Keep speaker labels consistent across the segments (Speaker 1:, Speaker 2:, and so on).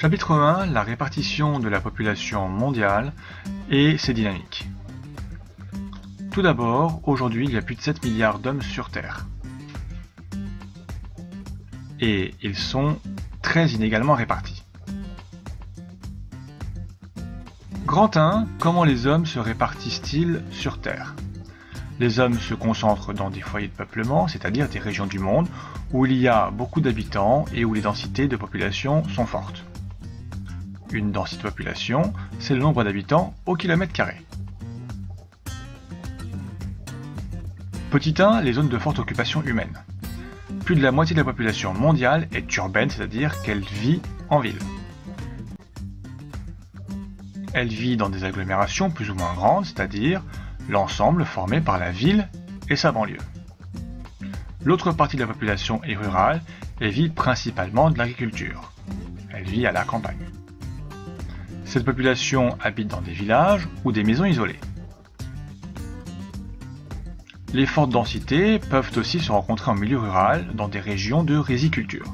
Speaker 1: Chapitre 1, la répartition de la population mondiale et ses dynamiques. Tout d'abord, aujourd'hui il y a plus de 7 milliards d'hommes sur Terre. Et ils sont très inégalement répartis. Grand 1, comment les hommes se répartissent-ils sur Terre? Les hommes se concentrent dans des foyers de peuplement, c'est-à-dire des régions du monde où il y a beaucoup d'habitants et où les densités de population sont fortes. Une densité de population, c'est le nombre d'habitants au kilomètre carré. Petit 1, les zones de forte occupation humaine. Plus de la moitié de la population mondiale est urbaine, c'est-à-dire qu'elle vit en ville. Elle vit dans des agglomérations plus ou moins grandes, c'est-à-dire l'ensemble formé par la ville et sa banlieue. L'autre partie de la population est rurale et vit principalement de l'agriculture. Elle vit à la campagne. Cette population habite dans des villages ou des maisons isolées. Les fortes densités peuvent aussi se rencontrer en milieu rural dans des régions de riziculture.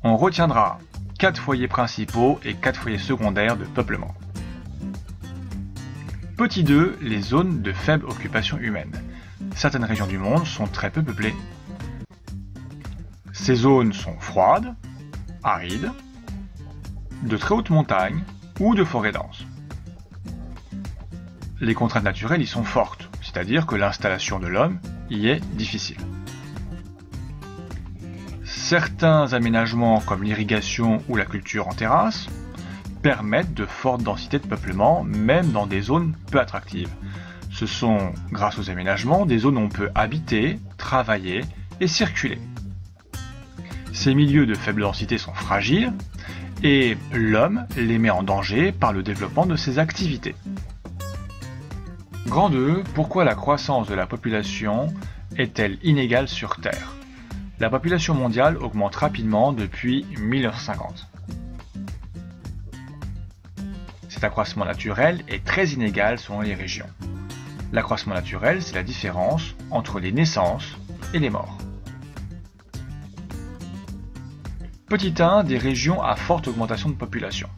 Speaker 1: On retiendra 4 foyers principaux et 4 foyers secondaires de peuplement. Petit 2, les zones de faible occupation humaine. Certaines régions du monde sont très peu peuplées. Ces zones sont froides, arides, de très hautes montagnes ou de forêts denses. Les contraintes naturelles y sont fortes, c'est-à-dire que l'installation de l'homme y est difficile. Certains aménagements comme l'irrigation ou la culture en terrasse permettent de fortes densités de peuplement, même dans des zones peu attractives. Ce sont, grâce aux aménagements, des zones où on peut habiter, travailler et circuler. Ces milieux de faible densité sont fragiles et l'homme les met en danger par le développement de ses activités. Grand 2, pourquoi la croissance de la population est-elle inégale sur Terre? La population mondiale augmente rapidement depuis 1950. Cet accroissement naturel est très inégal selon les régions. L'accroissement naturel, c'est la différence entre les naissances et les morts. Petit 1, des régions à forte augmentation de population.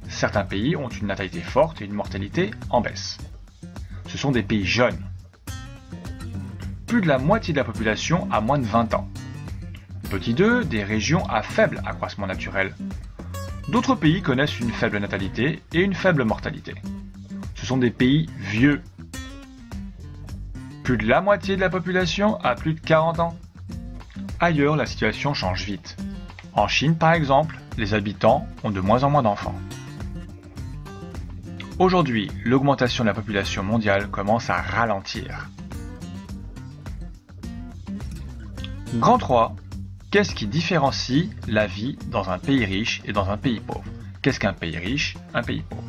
Speaker 1: Certains pays ont une natalité forte et une mortalité en baisse. Ce sont des pays jeunes. Plus de la moitié de la population a moins de 20 ans. Petit 2, des régions à faible accroissement naturel. D'autres pays connaissent une faible natalité et une faible mortalité. Ce sont des pays vieux. Plus de la moitié de la population a plus de 40 ans. Ailleurs, la situation change vite. En Chine, par exemple, les habitants ont de moins en moins d'enfants. Aujourd'hui, l'augmentation de la population mondiale commence à ralentir. Grand 3. Qu'est-ce qui différencie la vie dans un pays riche et dans un pays pauvre? Qu'est-ce qu'un pays riche, un pays pauvre?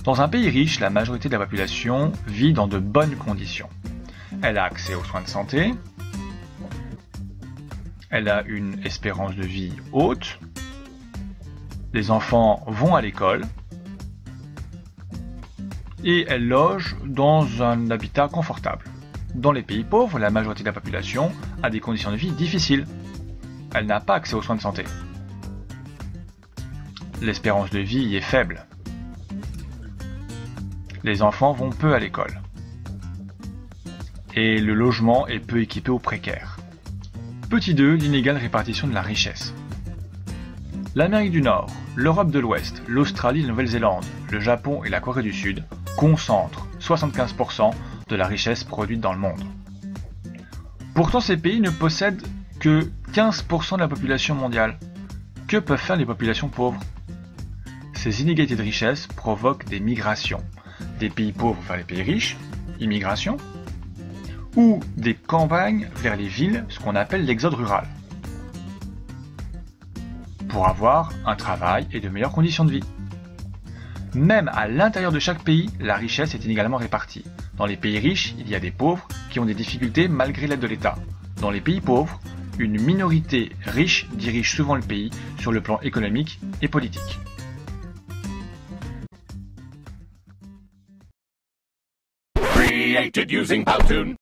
Speaker 1: Dans un pays riche, la majorité de la population vit dans de bonnes conditions. Elle a accès aux soins de santé, elle a une espérance de vie haute, les enfants vont à l'école et elle loge dans un habitat confortable. Dans les pays pauvres, la majorité de la population a des conditions de vie difficiles. Elle n'a pas accès aux soins de santé. L'espérance de vie y est faible. Les enfants vont peu à l'école. Et le logement est peu équipé ou précaire. Petit 2, l'inégale répartition de la richesse. L'Amérique du Nord, l'Europe de l'Ouest, l'Australie et la Nouvelle-Zélande, le Japon et la Corée du Sud concentrent 75% de la richesse produite dans le monde. Pourtant, ces pays ne possèdent que 15% de la population mondiale. Que peuvent faire les populations pauvres? Ces inégalités de richesse provoquent des migrations. Des pays pauvres vers les pays riches, immigration, ou des campagnes vers les villes, ce qu'on appelle l'exode rural, pour avoir un travail et de meilleures conditions de vie. Même à l'intérieur de chaque pays, la richesse est inégalement répartie. Dans les pays riches, il y a des pauvres qui ont des difficultés malgré l'aide de l'État. Dans les pays pauvres, une minorité riche dirige souvent le pays sur le plan économique et politique.
Speaker 2: Created using Powtoon.